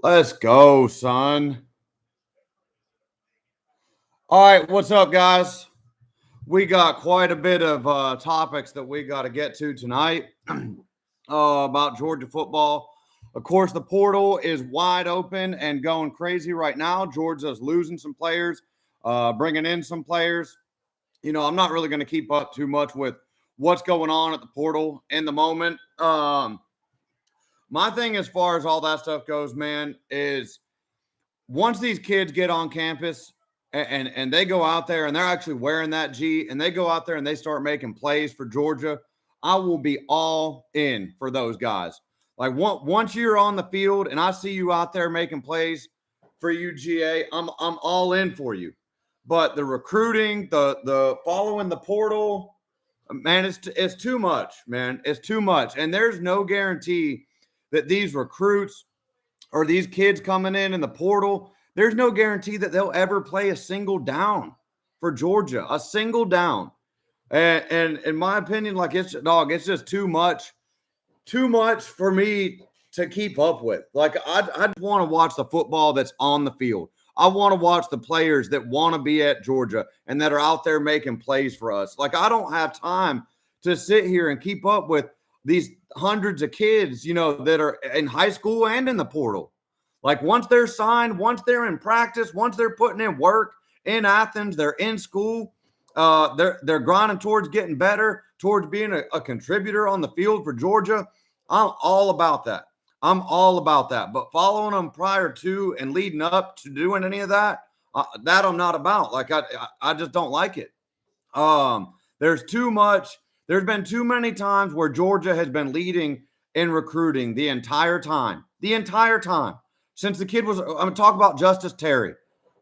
Let's go, son. All right, what's up, guys? We got quite a bit of topics that we got to get to tonight about Georgia football. Of course, the portal is wide open and going crazy right now. Georgia's losing some players, bringing in some players. I'm not really going to keep up too much with what's going on at the portal in the moment. My thing, as far as all that stuff goes, man, is once these kids get on campus and they go out there and they're actually wearing that G and they go out there and they start making plays for Georgia, I will be all in for those guys. Like once you're on the field and I see you out there making plays for UGA, I'm all in for you. But the recruiting, the following the portal, man, it's too much, man. It's too much. And there's no guarantee that these recruits or these kids coming in the portal, there's no guarantee that they'll ever play a single down for Georgia, a single down. And in my opinion, like it's just too much for me to keep up with. Like I just want to watch the football that's on the field. I want to watch the players that want to be at Georgia and that are out there making plays for us. Like I don't have time to sit here and keep up with these hundreds of kids, that are in high school and in the portal. Like once they're signed, once they're in practice, once they're putting in work in Athens, they're in school, they're grinding towards getting better, towards being a contributor on the field for Georgia. I'm all about that. I'm all about that. But following them prior to and leading up to doing any of that, that I'm not about. Like I just don't like it. There's too much. There's been too many times where Georgia has been leading in recruiting the entire time. Since the kid was, I'm going to talk about Justice Terry.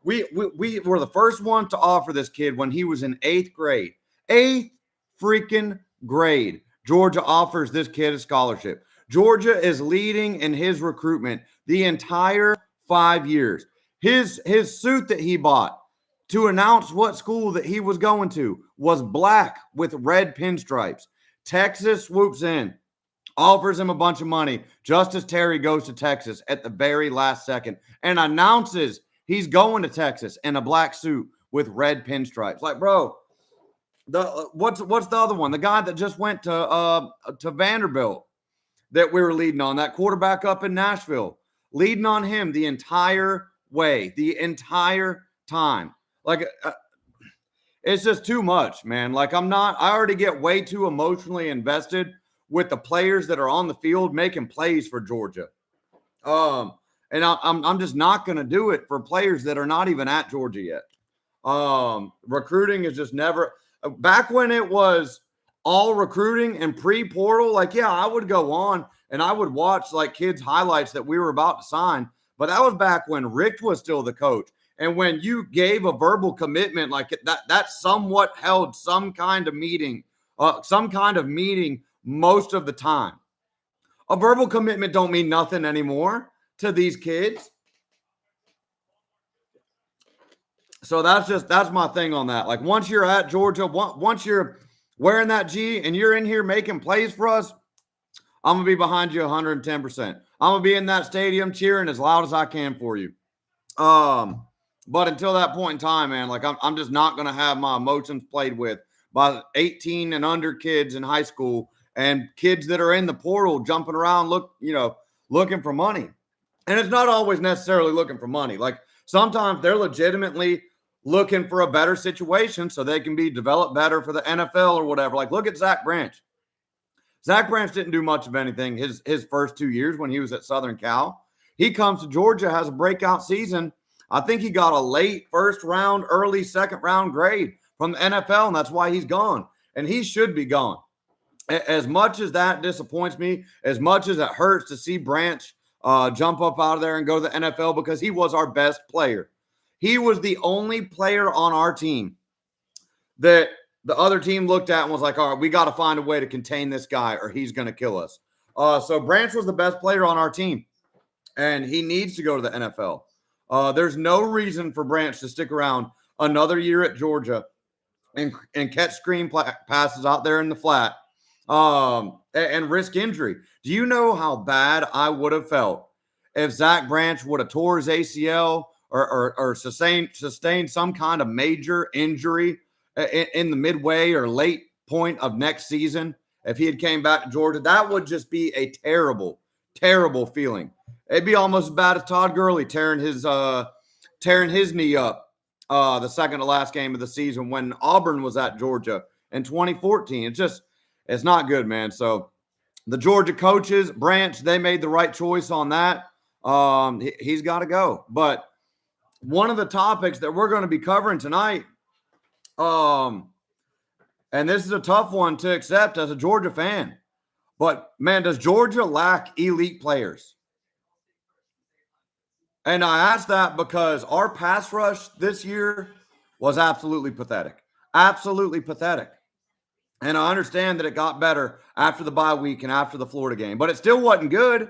We were the first one to offer this kid when he was in 8th grade. 8th freaking grade. Georgia offers this kid a scholarship. Georgia is leading in his recruitment the entire 5 years. His suit that he bought to announce what school that he was going to was black with red pinstripes. Texas swoops in, offers him a bunch of money. Justice Terry goes to Texas at the very last second and announces he's going to Texas in a black suit with red pinstripes. Like, bro, what's the other one? The guy that just went to Vanderbilt that we were leading on, that quarterback up in Nashville, leading on him the entire way, the entire time. Like, it's just too much, man. Like, I already get way too emotionally invested with the players that are on the field making plays for Georgia. And I'm just not going to do it for players that are not even at Georgia yet. Recruiting is just never – back when it was all recruiting and pre-portal, like, yeah, I would go on and I would watch, like, kids' highlights that we were about to sign. But that was back when Rick was still the coach. And when you gave a verbal commitment like that somewhat held some kind of meeting most of the time. A verbal commitment don't mean nothing anymore to these kids. So that's my thing on that. Like once you're at Georgia, once you're wearing that G and you're in here making plays for us, I'm going to be behind you 110%. I'm going to be in that stadium cheering as loud as I can for you. But until that point in time, man, like I'm just not going to have my emotions played with by 18 and under kids in high school and kids that are in the portal jumping around, looking for money. And it's not always necessarily looking for money. Like sometimes they're legitimately looking for a better situation so they can be developed better for the NFL or whatever. Like look at Zach Branch. Zach Branch didn't do much of anything his first 2 years when he was at Southern Cal. He comes to Georgia, has a breakout season. I think he got a late first round, early second round grade from the NFL, and that's why he's gone. And he should be gone. As much as that disappoints me, as much as it hurts to see Branch jump up out of there and go to the NFL because he was our best player. He was the only player on our team that the other team looked at and was like, all right, we got to find a way to contain this guy or he's going to kill us. So Branch was the best player on our team, and he needs to go to the NFL. There's no reason for Branch to stick around another year at Georgia and catch screen passes out there in the flat and risk injury. Do you know how bad I would have felt if Zach Branch would have tore his ACL or sustained some kind of major injury in the midway or late point of next season, if he had came back to Georgia, that would just be a terrible, terrible feeling. It'd be almost as bad as Todd Gurley tearing his knee up the second to last game of the season when Auburn was at Georgia in 2014. It's not good, man. So the Georgia coaches, Branch, they made the right choice on that. He's got to go. But one of the topics that we're going to be covering tonight, and this is a tough one to accept as a Georgia fan, but man, does Georgia lack elite players? And I ask that because our pass rush this year was absolutely pathetic. Absolutely pathetic. And I understand that it got better after the bye week and after the Florida game, but it still wasn't good.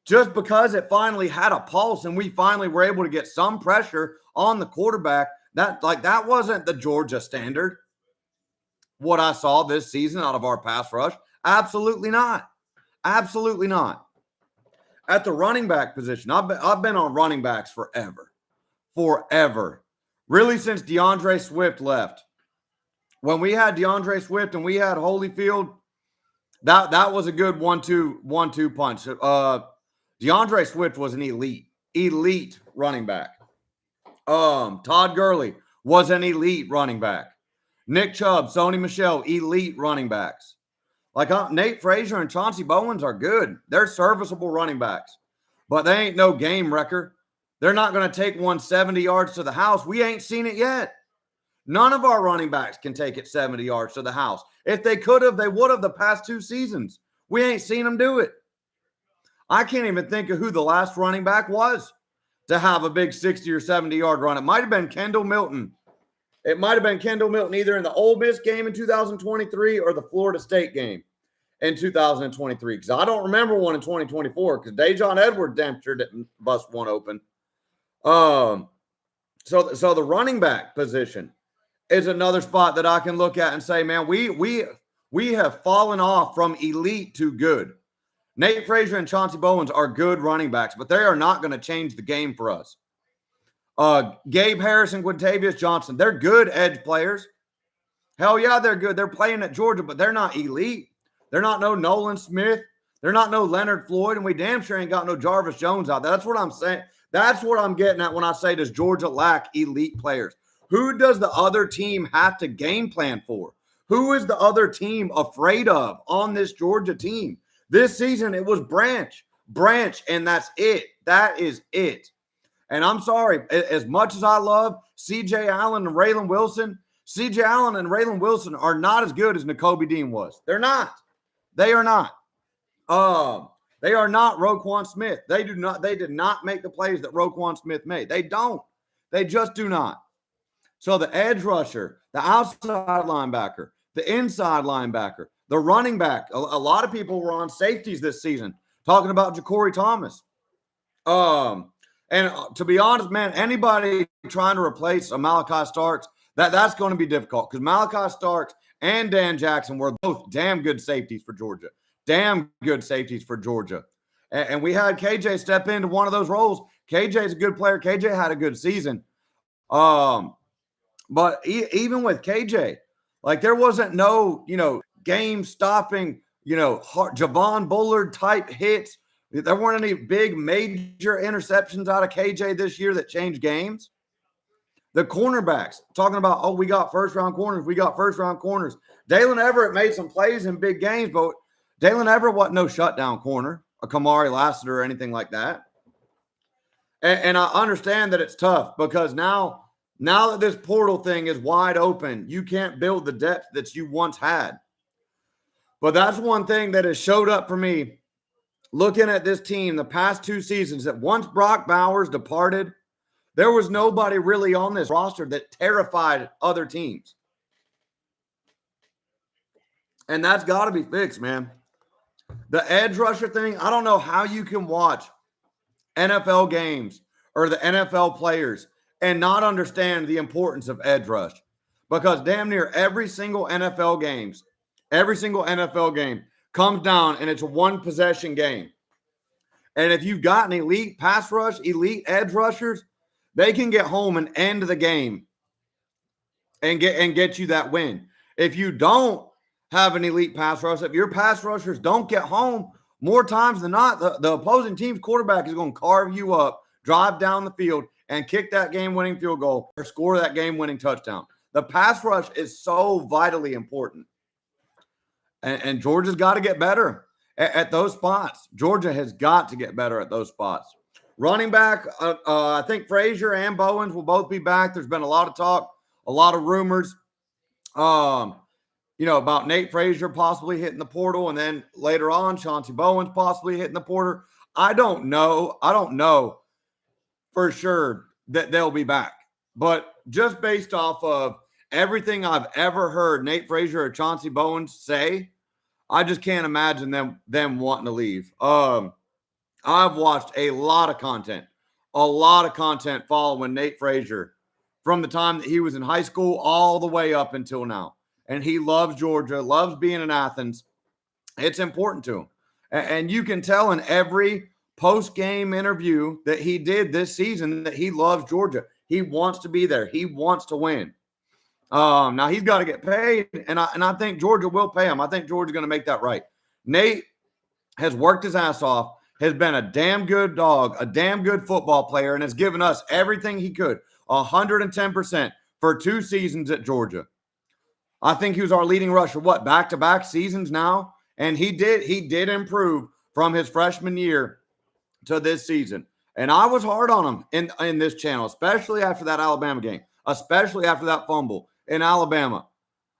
Just because it finally had a pulse and we finally were able to get some pressure on the quarterback, that wasn't the Georgia standard. What I saw this season out of our pass rush, absolutely not. Absolutely not. At the running back position, I've been on running backs forever. Really since DeAndre Swift left. When we had DeAndre Swift and we had Holyfield, that was a good 1-2 punch. DeAndre Swift was an elite running back. Todd Gurley was an elite running back. Nick Chubb, Sony Michel, elite running backs. Like Nate Frazier and Chauncey Bowens are good. They're serviceable running backs, but they ain't no game wrecker. They're not going to take 170 yards to the house. We ain't seen it yet. None of our running backs can take it 70 yards to the house. If they could have, they would have the past 2 seasons. We ain't seen them do it. I can't even think of who the last running back was to have a big 60 or 70-yard run. It might have been Kendall Milton. It might have been Kendall Milton either in the Ole Miss game in 2023 or the Florida State game in 2023. Because I don't remember one in 2024 because Dejon Edwards damn sure didn't bust one open. So the running back position is another spot that I can look at and say, man, we have fallen off from elite to good. Nate Frazier and Chauncey Bowens are good running backs, but they are not going to change the game for us. Gabe Harris and Quintavious Johnson, they're good edge players. Hell yeah, they're good. They're playing at Georgia, but they're not elite. They're not no Nolan Smith. They're not no Leonard Floyd, and we damn sure ain't got no Jarvis Jones out there. That's what I'm saying. That's what I'm getting at when I say, does Georgia lack elite players? Who does the other team have to game plan for? Who is the other team afraid of on this Georgia team? This season, it was Branch, and that's it. That is it. And I'm sorry, as much as I love C.J. Allen and Raylan Wilson, C.J. Allen and Raylan Wilson are not as good as Nakobe Dean was. They're not. They are not. They are not Roquan Smith. They did not make the plays that Roquan Smith made. They don't. They just do not. So the edge rusher, the outside linebacker, the inside linebacker, the running back. A lot of people were on safeties this season talking about Ja'Cory Thomas. And to be honest, man, anybody trying to replace a Malachi Starks, that's going to be difficult because Malachi Starks and Dan Jackson were both damn good safeties for Georgia. Damn good safeties for Georgia. And we had KJ step into one of those roles. KJ's a good player. KJ had a good season. But even with KJ, like there wasn't no, game-stopping, Javon Bullard type hits. There weren't any big major interceptions out of KJ this year that changed games. The cornerbacks, talking about, we got first-round corners. We got first-round corners. Dalen Everett made some plays in big games, but Dalen Everett wasn't no shutdown corner, a Kamari Lassiter or anything like that. And I understand that it's tough because now that this portal thing is wide open, you can't build the depth that you once had. But that's one thing that has showed up for me looking at this team the past 2 seasons, that once Brock Bowers departed, there was nobody really on this roster that terrified other teams. And that's got to be fixed, man. The edge rusher thing, I don't know how you can watch NFL games or the NFL players and not understand the importance of edge rush. Because damn near every single NFL game comes down and it's a one-possession game. And if you've got an elite pass rush, elite edge rushers, they can get home and end the game and get you that win. If you don't have an elite pass rush, if your pass rushers don't get home, more times than not, the opposing team's quarterback is going to carve you up, drive down the field, and kick that game-winning field goal or score that game-winning touchdown. The pass rush is so vitally important. And Georgia's got to get better at those spots. Georgia has got to get better at those spots. Running back, I think Frazier and Bowens will both be back. There's been a lot of talk, a lot of rumors, about Nate Frazier possibly hitting the portal, and then later on, Chauncey Bowens possibly hitting the portal. I don't know for sure that they'll be back. But just based off of everything I've ever heard Nate Frazier or Chauncey Bowens say, I just can't imagine them wanting to leave. I've watched a lot of content following Nate Frazier from the time that he was in high school all the way up until now. And he loves Georgia, loves being in Athens. It's important to him. And you can tell in every post-game interview that he did this season that he loves Georgia. He wants to be there. He wants to win. Now, he's got to get paid, and I think Georgia will pay him. I think Georgia's going to make that right. Nate has worked his ass off, has been a damn good dog, a damn good football player, and has given us everything he could, 110% for 2 seasons at Georgia. I think he was our leading rusher, back-to-back seasons now? And he did improve from his freshman year to this season. And I was hard on him in this channel, especially after that Alabama game, especially after that fumble in Alabama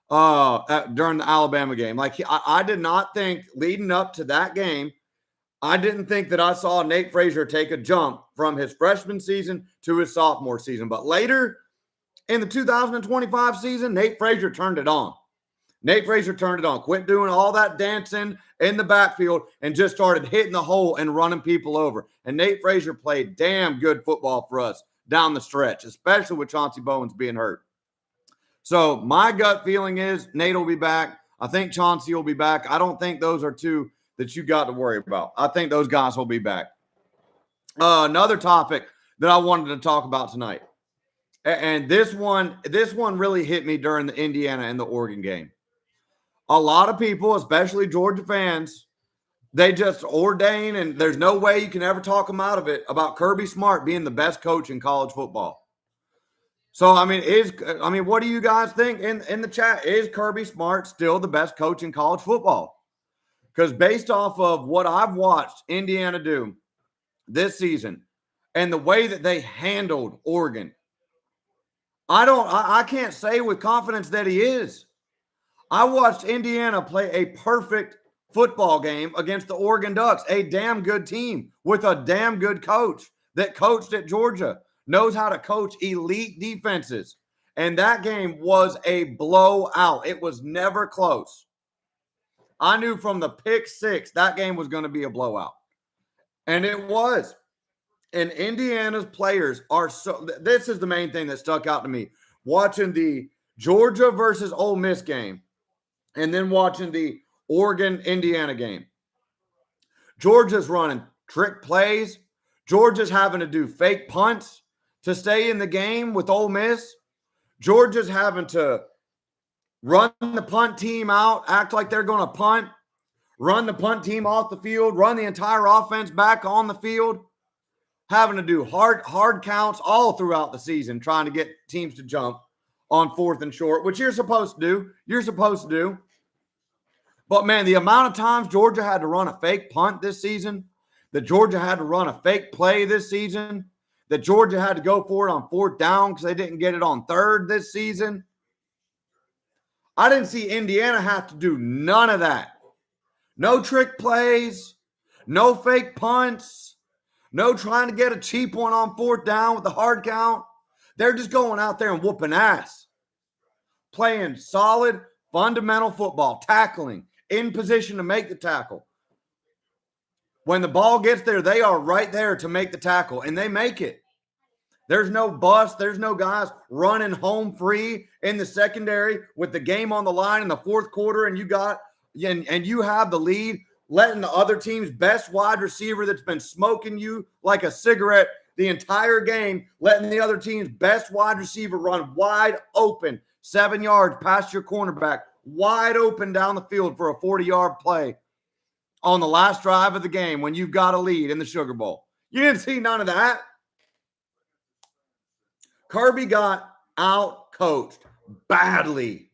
during the Alabama game. I did not think leading up to that game, I didn't think that I saw Nate Frazier take a jump from his freshman season to his sophomore season. But later in the 2025 season, Nate Frazier turned it on. Quit doing all that dancing in the backfield and just started hitting the hole and running people over. And Nate Frazier played damn good football for us down the stretch, especially with Chauncey Bowens being hurt. So my gut feeling is Nate will be back. I think Chauncey will be back. I don't think those are two that you got to worry about. I think those guys will be back. Another topic that I wanted to talk about tonight, and this one really hit me during the Indiana and the Oregon game. A lot of people, especially Georgia fans, they just ordain, and there's no way you can ever talk them out of it, about Kirby Smart being the best coach in college football. So, what do you guys think in the chat? Is Kirby Smart still the best coach in college football? Because based off of what I've watched Indiana do this season and the way that they handled Oregon, I can't say with confidence that he is. I watched Indiana play a perfect football game against the Oregon Ducks, a damn good team with a damn good coach that coached at Georgia, knows how to coach elite defenses. And that game was a blowout. It was never close. I knew from the pick 6 that game was going to be a blowout. And it was. And Indiana's players are so – this is the main thing that stuck out to me. Watching the Georgia versus Ole Miss game and then watching the Oregon-Indiana game. Georgia's running trick plays. Georgia's having to do fake punts to stay in the game with Ole Miss. Georgia's having to run the punt team out, act like they're going to punt, run the punt team off the field, run the entire offense back on the field, having to do hard counts all throughout the season, trying to get teams to jump on 4th and short, which you're supposed to do. But, man, the amount of times Georgia had to run a fake punt this season, that Georgia had to run a fake play this season, that Georgia had to go for it on 4th down because they didn't get it on 3rd this season. I didn't see Indiana have to do none of that. No trick plays, no fake punts, no trying to get a cheap one on 4th down with the hard count. They're just going out there and whooping ass, playing solid, fundamental football, tackling, in position to make the tackle. When the ball gets there, they are right there to make the tackle, and they make it. There's no bust. There's no guys running home free in the secondary with the game on the line in the 4th quarter, and you have the lead letting the other team's best wide receiver that's been smoking you like a cigarette the entire game, letting the other team's best wide receiver run wide open, 7 yards past your cornerback, wide open down the field for a 40-yard play on the last drive of the game when you've got a lead in the Sugar Bowl. You didn't see none of that. Kirby got out-coached badly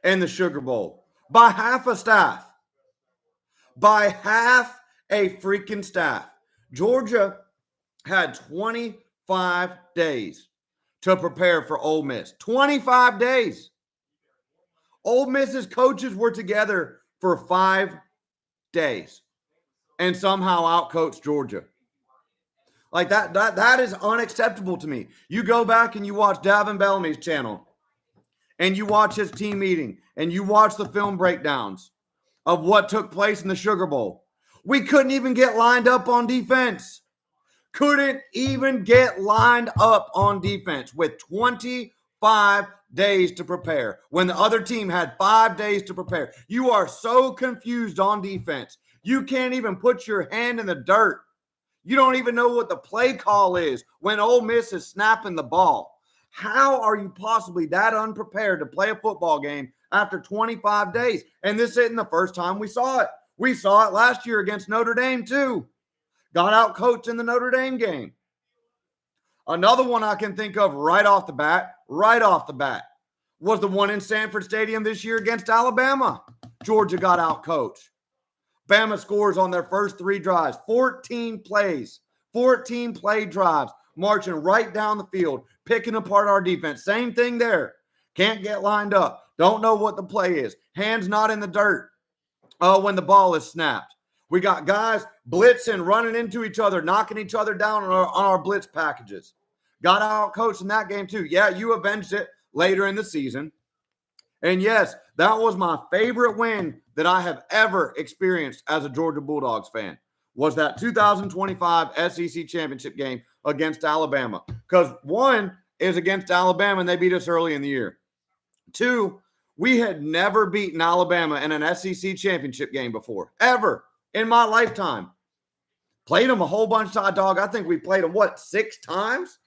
in the Sugar Bowl by half a staff. By half a freaking staff. Georgia had 25 days to prepare for Ole Miss. 25 days. Ole Miss's coaches were together for 5 days and somehow outcoached Georgia. Like that is unacceptable to me. You go back and you watch Davin Bellamy's channel and you watch his team meeting and you watch the film breakdowns of what took place in the Sugar Bowl. We couldn't even get lined up on defense. Couldn't even get lined up on defense with 25 days to prepare when the other team had 5 days to prepare. You are so confused on defense. You can't even put your hand in the dirt. You don't even know what the play call is when Ole Miss is snapping the ball. How are you possibly that unprepared to play a football game after 25 days? And this isn't the first time we saw it. We saw it last year against Notre Dame too. Got out coached in the Notre Dame game. Another one I can think of right off the bat, was the one in Sanford Stadium this year against Alabama. Georgia got out coached. Bama scores on their first 3 drives, 14 plays, 14 play drives, marching right down the field, picking apart our defense. Same thing there. Can't get lined up. Don't know what the play is. Hands not in the dirt when the ball is snapped. We got guys blitzing, running into each other, knocking each other down on our blitz packages. Got out coached in that game too. Yeah, you avenged it later in the season. And yes, that was my favorite win that I have ever experienced as a Georgia Bulldogs fan, was that 2025 SEC championship game against Alabama. Because 1 is against Alabama and they beat us early in the year. 2, we had never beaten Alabama in an SEC championship game before, ever in my lifetime. Played them a whole bunch of dog. I think we played them, 6 times?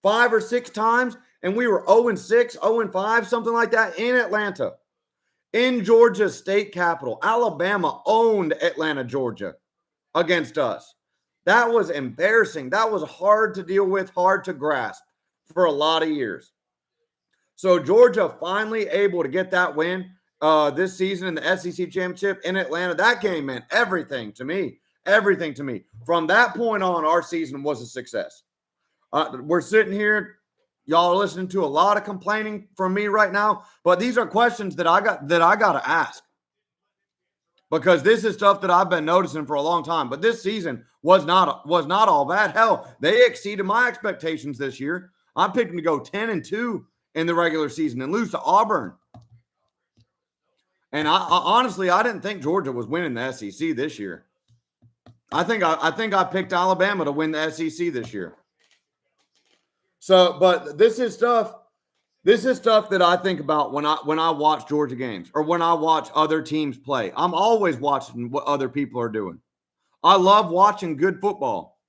5 or 6 times? And we were 0-6, 0-5, something like that in Atlanta. In Georgia's state capital. Alabama owned Atlanta, Georgia against us. That was embarrassing. That was hard to deal with, hard to grasp for a lot of years. So Georgia finally able to get that win this season in the SEC championship in Atlanta. That game meant everything to me. Everything to me. From that point on, our season was a success. We're sitting here. Y'all are listening to a lot of complaining from me right now, but these are questions that I got to ask, because this is stuff that I've been noticing for a long time. But this season was not all bad. Hell, they exceeded my expectations this year. I picked them to go 10-2 in the regular season and lose to Auburn. And I honestly, I didn't think Georgia was winning the SEC this year. I think I picked Alabama to win the SEC this year. So, but this is stuff that I think about when I watch Georgia games or when I watch other teams play. I'm always watching what other people are doing. I love watching good football.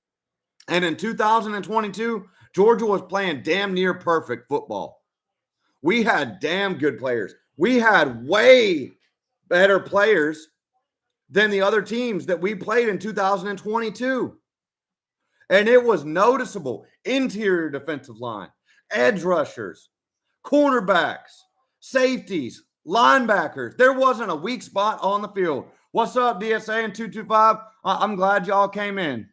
And in 2022, Georgia was playing damn near perfect football. We had damn good players. We had way better players than the other teams that we played in 2022. And it was noticeable. Interior defensive line, edge rushers, cornerbacks, safeties, linebackers. There wasn't a weak spot on the field. What's up, DSA and 225? I'm glad y'all came in.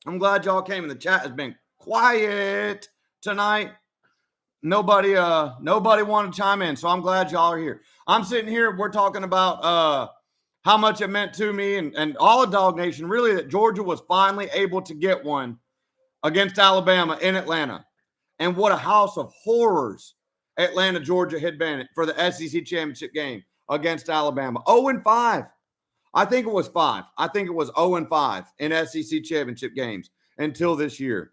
The chat has been quiet tonight. Nobody wanted to chime in, so I'm glad y'all are here. I'm sitting here. We're talking about how much it meant to me and all of Dog Nation, really, that Georgia was finally able to get one against Alabama in Atlanta. And what a house of horrors Atlanta, Georgia had been for the SEC championship game against Alabama. 0-5. I think it was 5. I think it was 0-5 in SEC championship games until this year.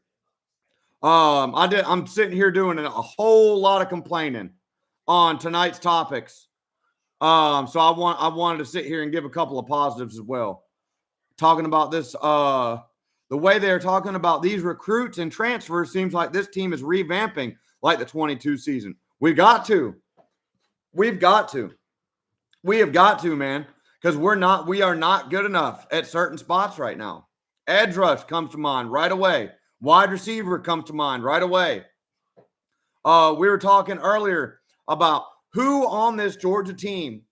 I'm sitting here doing a whole lot of complaining on tonight's topics. So I wanted to sit here and give a couple of positives as well. talking about this, the way they're talking about these recruits and transfers seems like this team is revamping like the 22 season. We've got to. We have got to, man, because we are not good enough at certain spots right now. Edge rush comes to mind right away. Wide receiver comes to mind right away. We were talking earlier about who on this Georgia team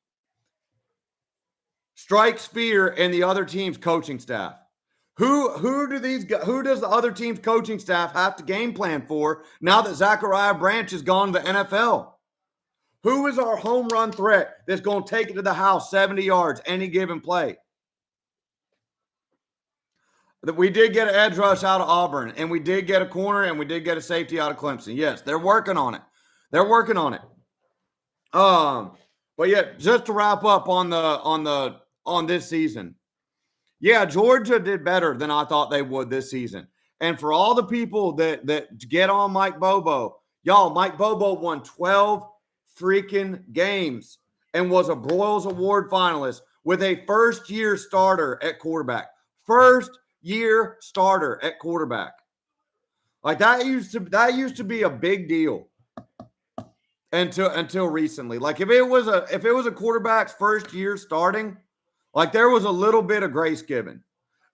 strikes fear in the other team's coaching staff. Who does the other team's coaching staff have to game plan for now that Zachariah Branch has gone to the NFL? Who is our home run threat that's going to take it to the house 70 yards any given play? We did get an edge rush out of Auburn, and we did get a corner, and we did get a safety out of Clemson. Yes, they're working on it. But yeah, just to wrap up on this season. Yeah, Georgia did better than I thought they would this season. And for all the people that get on Mike Bobo, y'all, Mike Bobo won 12 freaking games and was a Broyles Award finalist with a first-year starter at quarterback. First-year starter at quarterback. Like that used to be a big deal until recently. Like if it was a quarterback's first year starting, like there was a little bit of grace given.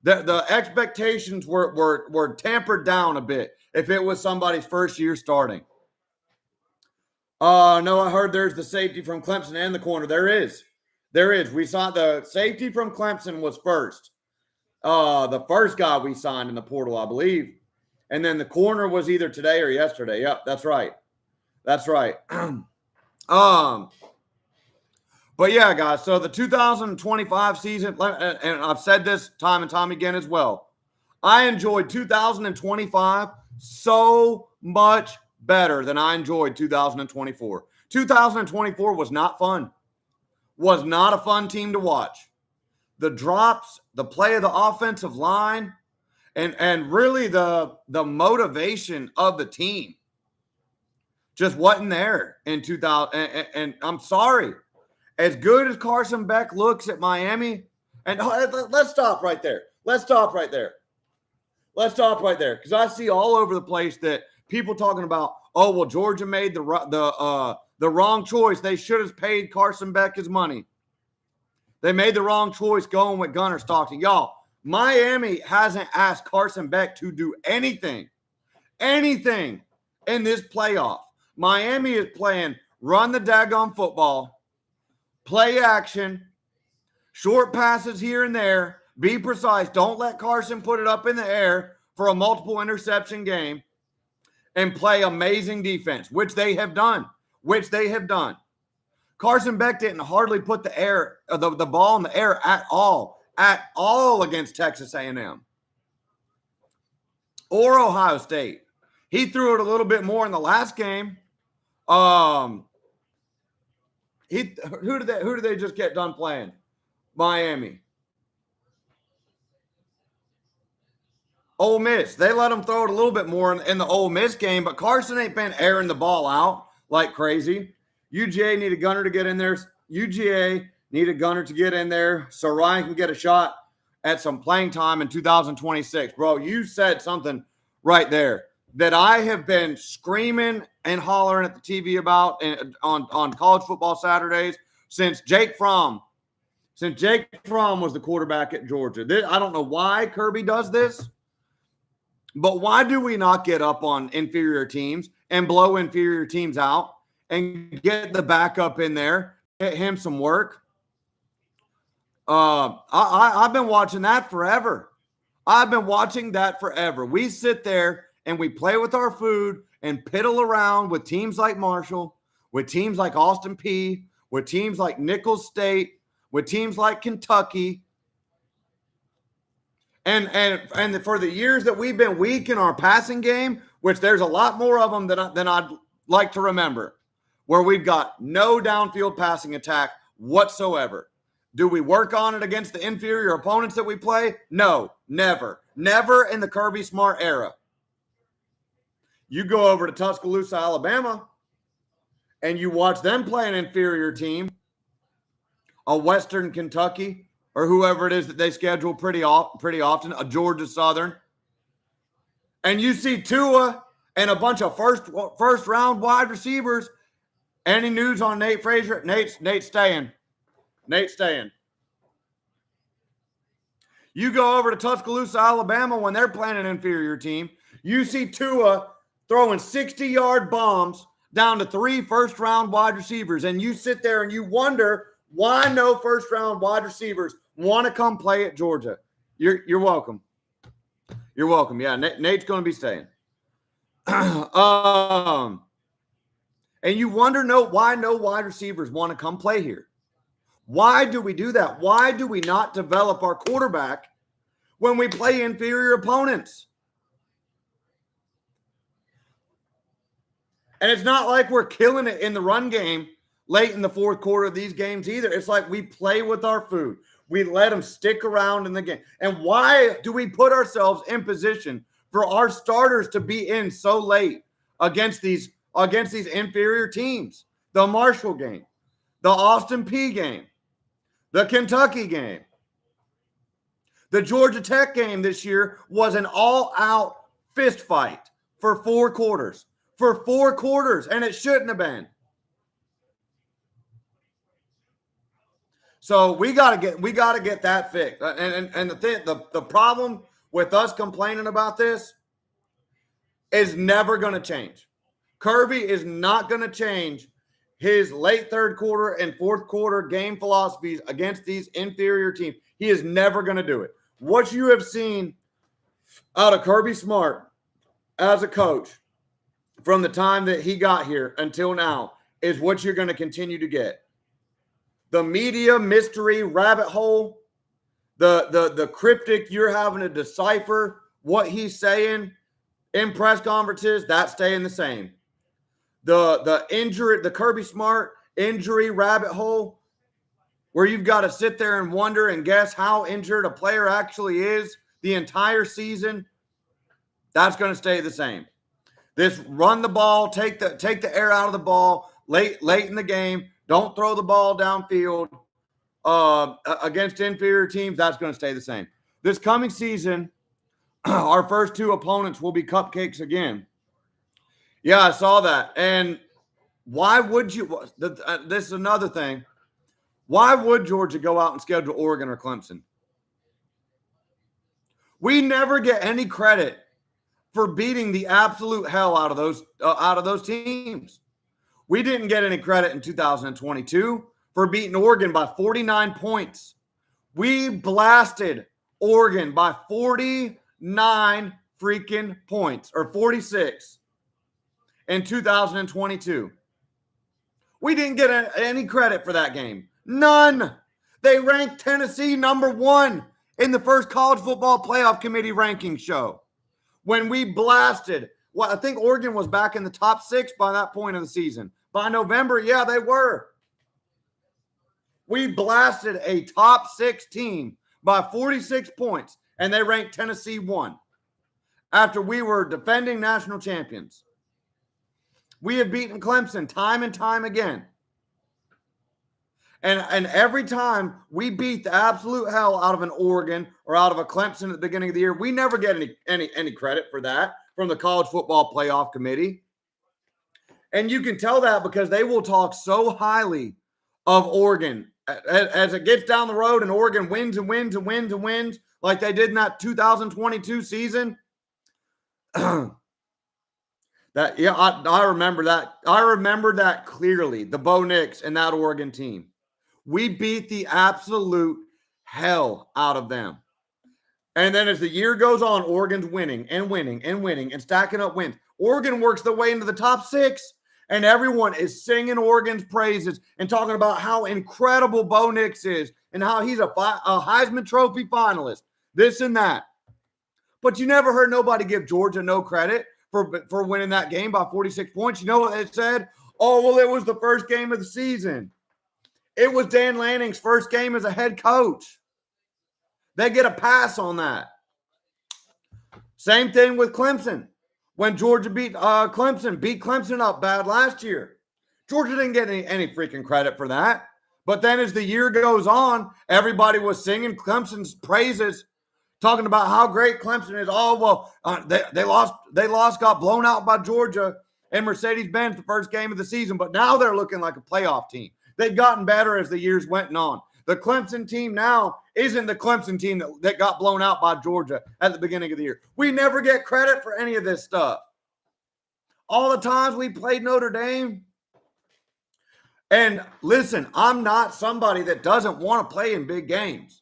The expectations were tampered down a bit if it was somebody's first year starting. No, I heard there's the safety from Clemson and the corner. There is. We saw the safety from Clemson was first. The first guy we signed in the portal, I believe. And then the corner was either today or yesterday. Yep, that's right. But yeah, guys, so the 2025 season, and I've said this time and time again as well, I enjoyed 2025 so much better than I enjoyed 2024. 2024 was not fun. Was not a fun team to watch. The drops, the play of the offensive line, and really the motivation of the team just wasn't there in 2000. And I'm sorry. As good as Carson Beck looks at Miami, and let's stop right there. Because I see all over the place that people talking about, oh, well, Georgia made the wrong choice. They should have paid Carson Beck his money. They made the wrong choice going with Gunnar Stockton. Y'all, Miami hasn't asked Carson Beck to do anything in this playoff. Miami is playing run the daggone football, play action, short passes here and there, be precise. Don't let Carson put it up in the air for a multiple interception game, and play amazing defense, which they have done. Carson Beck didn't hardly put the ball in the air at all against Texas A&M or Ohio State. He threw it a little bit more in the last game. Who did they just get done playing? Miami. Ole Miss. They let him throw it a little bit more in the Ole Miss game, but Carson ain't been airing the ball out like crazy. UGA need a gunner to get in there. So Ryan can get a shot at some playing time in 2026. Bro, you said something right there that I have been screaming and hollering at the TV about on college football Saturdays since Jake Fromm was the quarterback at Georgia. I don't know why Kirby does this, but why do we not get up on inferior teams and blow inferior teams out and get the backup in there, get him some work? I've been watching that forever. We sit there and we play with our food and piddle around with teams like Marshall, with teams like Austin Peay, with teams like Nicholls State, with teams like Kentucky. And for the years that we've been weak in our passing game, which there's a lot more of them than I'd like to remember, where we've got no downfield passing attack whatsoever. Do we work on it against the inferior opponents that we play? No, never. Never in the Kirby Smart era. You go over to Tuscaloosa, Alabama, and you watch them play an inferior team, a Western Kentucky or whoever it is that they schedule pretty often, a Georgia Southern, and you see Tua and a bunch of first round wide receivers. Any news on Nate Frazier? Nate's staying. Nate's staying. You go over to Tuscaloosa, Alabama, when they're playing an inferior team. You see Tua throwing 60-yard bombs down to 3 first-round wide receivers, and you sit there and you wonder why no first-round wide receivers want to come play at Georgia. You're welcome. You're welcome. Yeah, Nate's going to be staying. And you wonder why no wide receivers want to come play here. Why do we do that? Why do we not develop our quarterback when we play inferior opponents? And it's not like we're killing it in the run game late in the fourth quarter of these games either. It's like we play with our food. We let them stick around in the game. And why do we put ourselves in position for our starters to be in so late against these inferior teams? The Marshall game, the Austin Peay game, the Kentucky game, the Georgia Tech game this year was an all-out fist fight for 4 quarters. For 4 quarters, and it shouldn't have been. So we gotta get that fixed. And the problem with us complaining about this is never going to change. Kirby is not going to change his late third quarter and fourth quarter game philosophies against these inferior teams. He is never going to do it. What you have seen out of Kirby Smart as a coach from the time that he got here until now is what you're going to continue to get. The media mystery rabbit hole, the cryptic, you're having to decipher what he's saying in press conferences, that's staying the same. The injury, the Kirby Smart injury rabbit hole, where you've got to sit there and wonder and guess how injured a player actually is the entire season, that's going to stay the same. This run the ball, take the air out of the ball late in the game. Don't throw the ball downfield against inferior teams. That's going to stay the same. This coming season, our first 2 opponents will be cupcakes again. Yeah, I saw that. And why would you – this is another thing. Why would Georgia go out and schedule Oregon or Clemson? We never get any credit for beating the absolute hell out of those teams. We didn't get any credit in 2022 for beating Oregon by 49 points. We blasted Oregon by 49 freaking points, or 46 in 2022. We didn't get any credit for that game. None. They ranked Tennessee number 1 in the first college football playoff committee ranking show. When we blasted, I think Oregon was back in the top 6 by that point of the season. By November, yeah, they were. We blasted a top 6 team by 46 points, and they ranked Tennessee 1 after we were defending national champions. We have beaten Clemson time and time again. And every time we beat the absolute hell out of an Oregon or out of a Clemson at the beginning of the year, we never get any credit for that from the College Football Playoff Committee. And you can tell that because they will talk so highly of Oregon as it gets down the road and Oregon wins and wins and wins and wins like they did in that 2022 season. I remember that. I remember that clearly, the Bo Nix and that Oregon team. We beat the absolute hell out of them. And then as the year goes on, Oregon's winning and winning and winning and stacking up wins. Oregon works their way into the top 6, and everyone is singing Oregon's praises and talking about how incredible Bo Nix is and how he's a Heisman Trophy finalist, this and that. But you never heard nobody give Georgia no credit for winning that game by 46 points. You know what they said? Oh, well, it was the first game of the season. It was Dan Lanning's first game as a head coach. They get a pass on that. Same thing with Clemson. When Georgia beat Clemson up bad last year. Georgia didn't get any freaking credit for that But then as the year goes on, everybody was singing Clemson's praises, talking about how great Clemson is. Oh, well, they lost, got blown out by Georgia and Mercedes-Benz the first game of the season, but now they're looking like a playoff team. They've gotten better as the years went on. The Clemson team now isn't the Clemson team that got blown out by Georgia at the beginning of the year. We never get credit for any of this stuff. All the times we played Notre Dame. And listen, I'm not somebody that doesn't want to play in big games.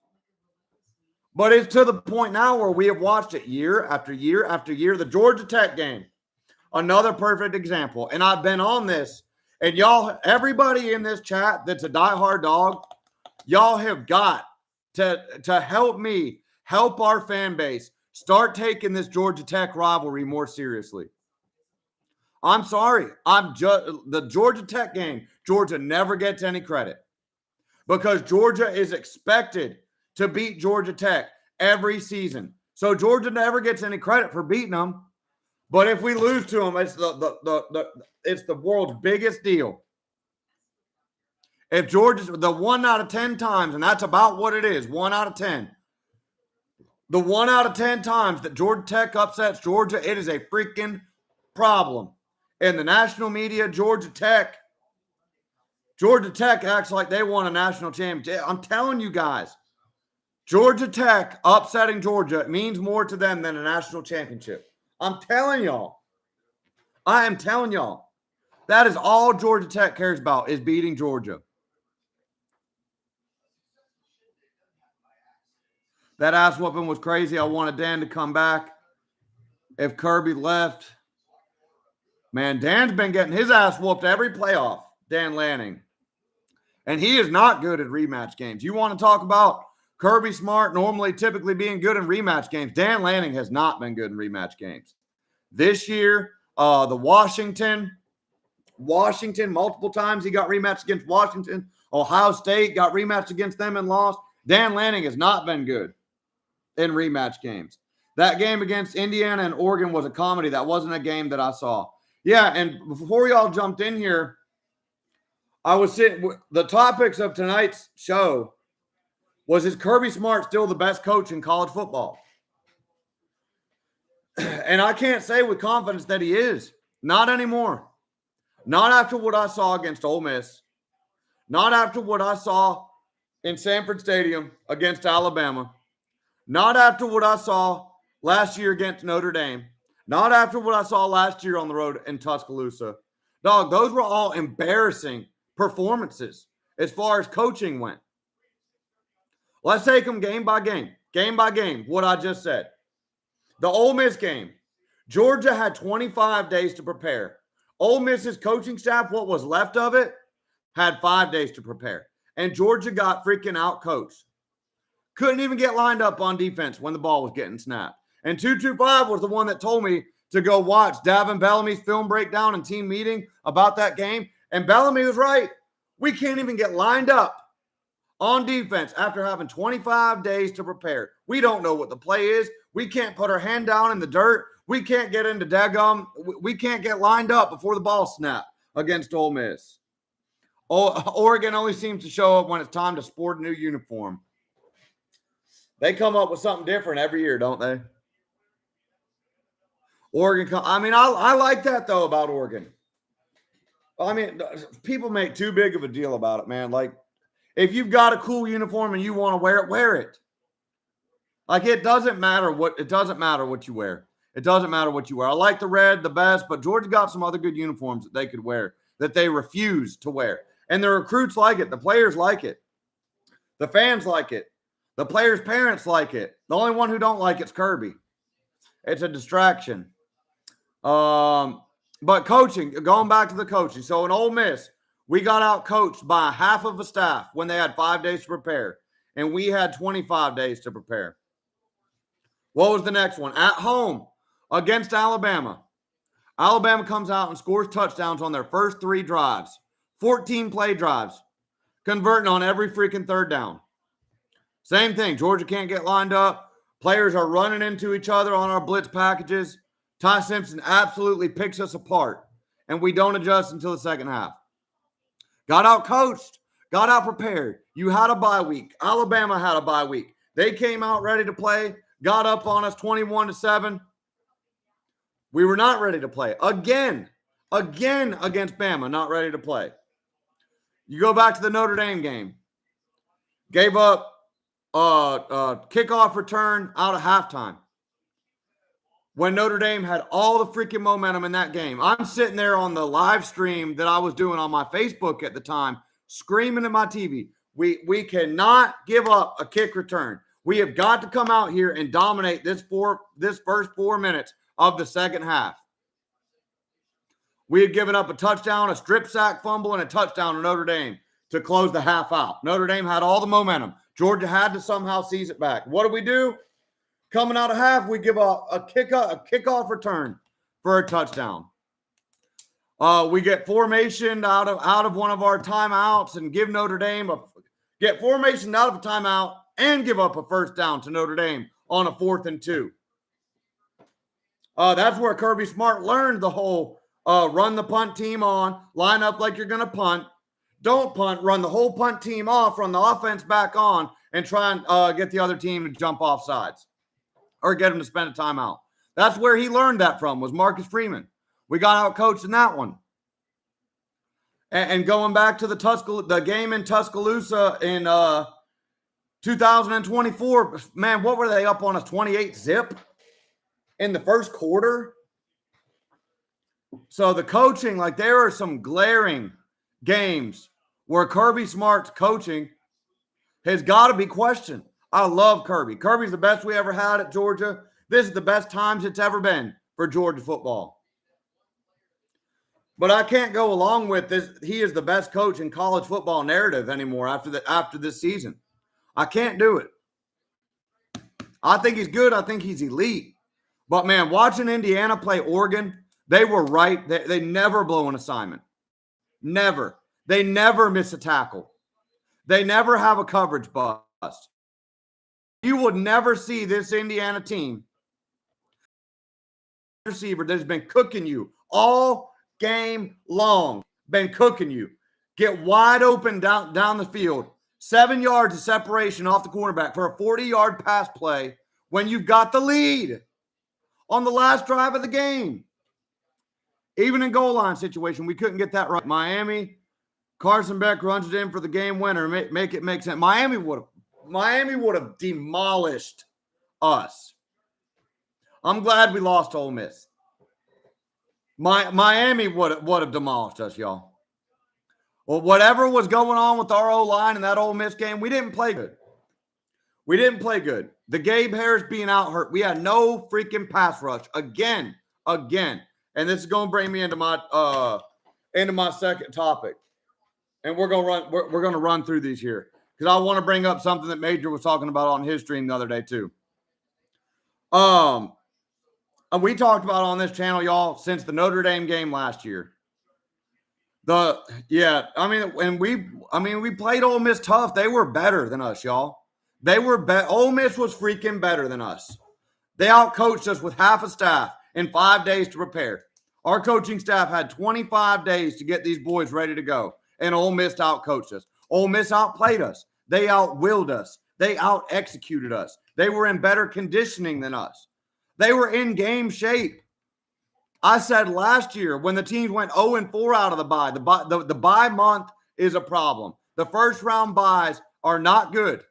But it's to the point now where we have watched it year after year after year. The Georgia Tech game, another perfect example. And I've been on this. And y'all, everybody in this chat that's a diehard dog, y'all have got to help me, help our fan base, start taking this Georgia Tech rivalry more seriously. I'm sorry. The Georgia Tech game, Georgia never gets any credit because Georgia is expected to beat Georgia Tech every season. So Georgia never gets any credit for beating them. But if we lose to them, it's the world's biggest deal. If Georgia's the 1 out of 10 times, and that's about what it is, 1 out of 10. The 1 out of 10 times that Georgia Tech upsets Georgia, it is a freaking problem. In the national media, Georgia Tech acts like they won a national championship. I'm telling you guys, Georgia Tech upsetting Georgia means more to them than a national championship. I'm telling y'all. I am telling y'all. That is all Georgia Tech cares about is beating Georgia. That ass whooping was crazy. I wanted Dan to come back. If Kirby left, man, Dan's been getting his ass whooped every playoff, Dan Lanning. And he is not good at rematch games. You want to talk about Kirby Smart typically being good in rematch games. Dan Lanning has not been good in rematch games. This year, the Washington, multiple times he got rematched against Washington. Ohio State got rematched against them and lost. Dan Lanning has not been good in rematch games. That game against Indiana and Oregon was a comedy. That wasn't a game that I saw. Yeah, and before y'all jumped in here, I was sitting. The topics of tonight's show was, is Kirby Smart still the best coach in college football? And I can't say with confidence that he is. Not anymore. Not after what I saw against Ole Miss. Not after what I saw in Sanford Stadium against Alabama. Not after what I saw last year against Notre Dame. Not after what I saw last year on the road in Tuscaloosa. Dog, those were all embarrassing performances as far as coaching went. Let's take them game by game. Game by game, what I just said. The Ole Miss game. Georgia had 25 days to prepare. Ole Miss's coaching staff, what was left of it, had 5 days to prepare. And Georgia got freaking out-coached. Couldn't even get lined up on defense when the ball was getting snapped. And 225 was the one that told me to go watch Davin Bellamy's film breakdown and team meeting about that game. And Bellamy was right. We can't even get lined up on defense after having 25 days to prepare. We don't know what the play is. We can't put our hand down in the dirt. We can't get into daggum. We can't get lined up before the ball snapped against Ole Miss. Oregon only seems to show up when it's time to sport a new uniform. They come up with something different every year, don't they? Oregon, I like that, though, about Oregon. I mean, people make too big of a deal about it, man. Like, if you've got a cool uniform and you want to wear it, wear it. Like, it doesn't matter what you wear. It doesn't matter what you wear. I like the red the best, but Georgia got some other good uniforms that they could wear that they refuse to wear. And the recruits like it. The players like it. The fans like it. The players' parents like it. The only one who don't like it's Kirby. It's a distraction. But coaching, going back to the coaching. So in Ole Miss, we got out coached by half of the staff when they had 5 days to prepare. And we had 25 days to prepare. What was the next one? At home against Alabama. Alabama comes out and scores touchdowns on their first 3 drives. 14 play drives. Converting on every freaking third down. Same thing. Georgia can't get lined up. Players are running into each other on our blitz packages. Ty Simpson absolutely picks us apart. And we don't adjust until the second half. Got out coached got out prepared. You had a bye week. Alabama had a bye week. They came out ready to play, got up on us 21-7. We were not ready to play. Again against Bama, not ready to play. You go back to the Notre Dame game. Gave up kickoff return out of halftime. When Notre Dame had all the freaking momentum in that game. I'm sitting there on the live stream that I was doing on my Facebook at the time, screaming at my TV. We cannot give up a kick return. We have got to come out here and dominate this first 4 minutes of the second half. We had given up a touchdown, a strip sack fumble, and a touchdown to Notre Dame to close the half out. Notre Dame had all the momentum. Georgia had to somehow seize it back. What do? Coming out of half, we give a kickoff return for a touchdown. We get formation out of one of our timeouts and give Notre Dame get formation out of a timeout and give up a first down to Notre Dame on a 4th and 2. That's where Kirby Smart learned the whole run the punt team on, line up like you're going to punt. Don't punt, run the whole punt team off, run the offense back on, and try and get the other team to jump off sides or get them to spend a timeout. That's where he learned that from, was Marcus Freeman. We got out coached in that one. And going back to the game in Tuscaloosa in 2024, man, what were they up on us, 28-zip in the first quarter? So the coaching, like there are some glaring games where Kirby Smart's coaching has got to be questioned. I love Kirby. Kirby's the best we ever had at Georgia. This is the best times it's ever been for Georgia football. But I can't go along with this. He is the best coach in college football narrative anymore after this season. I can't do it. I think he's good. I think he's elite. But, man, watching Indiana play Oregon, they were right. They never blow an assignment. Never. They never miss a tackle. They never have a coverage bust. You would never see this Indiana team receiver that has been cooking you all game long, been cooking you, get wide open down the field, 7 yards of separation off the cornerback for a 40-yard pass play when you've got the lead on the last drive of the game. Even in goal line situation, we couldn't get that right. Miami, Carson Beck runs it in for the game winner. Make it make sense. Miami would have demolished us. I'm glad we lost to Ole Miss. Miami would have demolished us, y'all. Well, whatever was going on with our O-line in that Ole Miss game, we didn't play good. We didn't play good. The Gabe Harris being out hurt. We had no freaking pass rush again. And this is going to bring me into my second topic. And we're going to run through these here because I want to bring up something that Major was talking about on his stream the other day too. We talked about on this channel, y'all, since the Notre Dame game last year. We played Ole Miss tough. They were better than us, y'all. Ole Miss was freaking better than us. They outcoached us with half a staff in 5 days to prepare. Our coaching staff had 25 days to get these boys ready to go, and Ole Miss outcoached us. Ole Miss outplayed us. They outwilled us. They out-executed us. They were in better conditioning than us. They were in game shape. I said last year when the teams went 0-4 out of the bye, the bye month is a problem. The first-round byes are not good.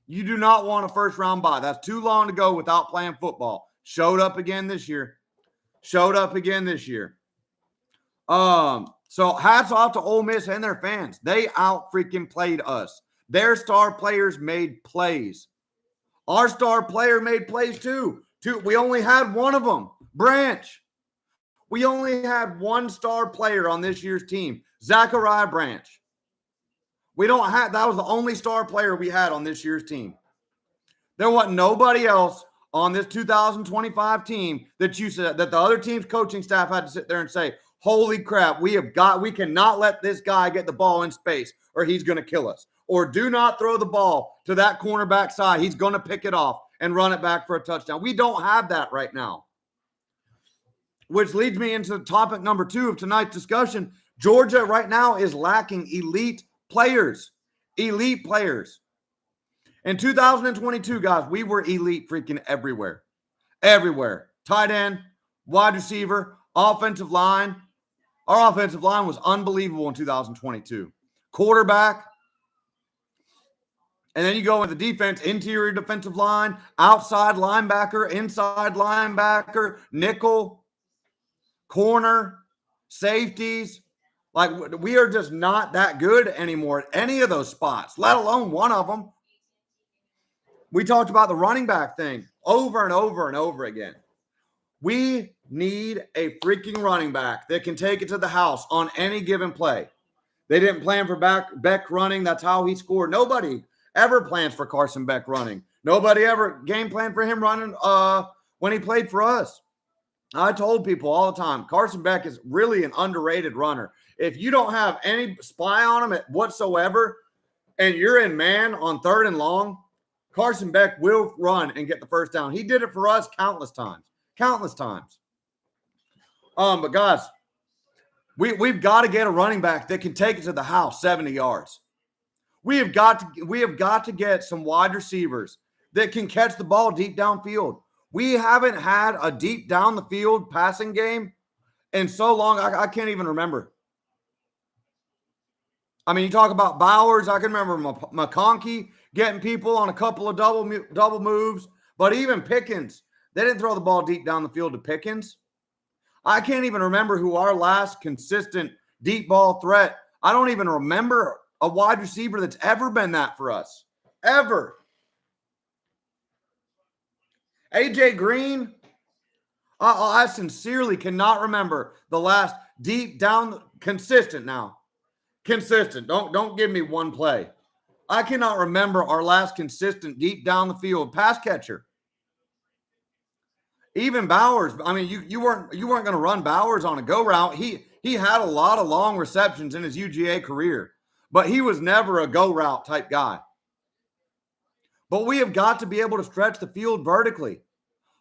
You do not want a first-round bye. That's too long to go without playing football. Showed up again this year. So hats off to Ole Miss and their fans. They out-freaking played us. Their star players made plays. Our star player made plays too. We only had one of them, Branch. We only had one star player on this year's team, Zachariah Branch. That was the only star player we had on this year's team. There wasn't nobody else on this 2025 team that the other team's coaching staff had to sit there and say, holy crap, we cannot let this guy get the ball in space or he's going to kill us. Or do not throw the ball to that cornerback side. He's going to pick it off and run it back for a touchdown. We don't have that right now. Which leads me into topic number 2 of tonight's discussion. Georgia right now is lacking elite players. Elite players. In 2022, guys, we were elite freaking everywhere. Everywhere. Tight end, wide receiver, offensive line. Our offensive line was unbelievable in 2022. Quarterback. And then you go into defense, interior defensive line, outside linebacker, inside linebacker, nickel, corner, safeties. Like, we are just not that good anymore at any of those spots, let alone one of them. We talked about the running back thing over and over and over again. We need a freaking running back that can take it to the house on any given play. They didn't plan for Beck running. That's how he scored. Nobody ever plans for Carson Beck running. Nobody ever game planned for him running when he played for us. I told people all the time, Carson Beck is really an underrated runner. If you don't have any spy on him whatsoever and you're in man on 3rd and long, Carson Beck will run and get the first down. He did it for us countless times. Countless times. But guys, we've got to get a running back that can take it to the house 70 yards. We have got to get some wide receivers that can catch the ball deep downfield. We haven't had a deep down the field passing game in so long, I can't even remember. I mean, you talk about Bowers. I can remember McConkey getting people on a couple of double moves. But even Pickens, they didn't throw the ball deep down the field to Pickens. I can't even remember who our last consistent deep ball threat. I don't even remember a wide receiver that's ever been that for us. Ever. AJ Green, I sincerely cannot remember the last deep down, consistent now. Consistent. Don't give me one play. I cannot remember our last consistent deep down the field pass catcher. Even Bowers. I mean, you weren't going to run Bowers on a go route. He had a lot of long receptions in his UGA career, but he was never a go route type guy. But we have got to be able to stretch the field vertically,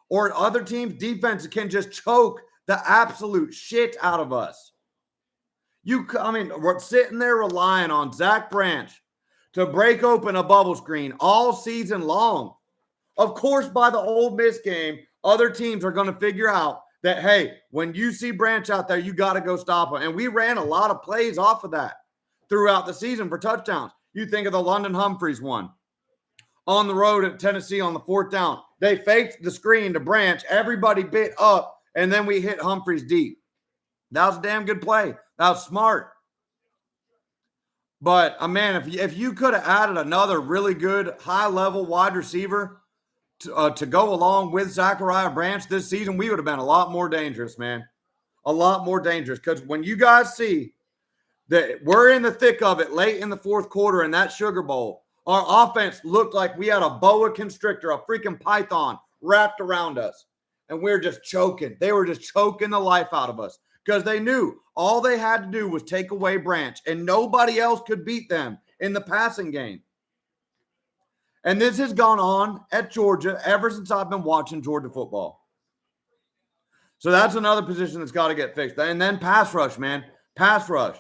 or other teams' defenses can just choke the absolute shit out of us. We're sitting there relying on Zach Branch to break open a bubble screen all season long. Of course, by the Ole Miss game, other teams are going to figure out that, hey, when you see Branch out there, you got to go stop him. And we ran a lot of plays off of that throughout the season for touchdowns. You think of the London Humphreys one on the road at Tennessee on the 4th down. They faked the screen to Branch. Everybody bit up, and then we hit Humphreys deep. That was a damn good play. That was smart. But, man, if you could have added another really good high-level wide receiver to go along with Zachariah Branch this season, we would have been a lot more dangerous, man. A lot more dangerous. Because when you guys see that we're in the thick of it late in the 4th quarter in that Sugar Bowl, our offense looked like we had a boa constrictor, a freaking python wrapped around us. And we were just choking. They were just choking the life out of us. Because they knew all they had to do was take away Branch, and nobody else could beat them in the passing game. And this has gone on at Georgia ever since I've been watching Georgia football. So that's another position that's got to get fixed. And then pass rush, man. Pass rush.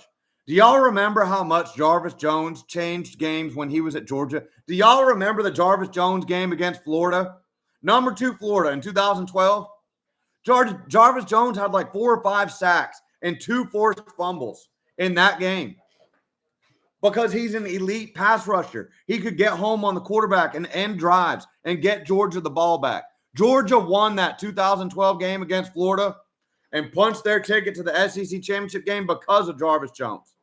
Do y'all remember how much Jarvis Jones changed games when he was at Georgia? Do y'all remember the Jarvis Jones game against Florida? Number 2 Florida in 2012? Jarvis Jones had like 4 or 5 sacks and 2 forced fumbles in that game because he's an elite pass rusher. He could get home on the quarterback and end drives and get Georgia the ball back. Georgia won that 2012 game against Florida and punched their ticket to the SEC championship game because of Jarvis Jones.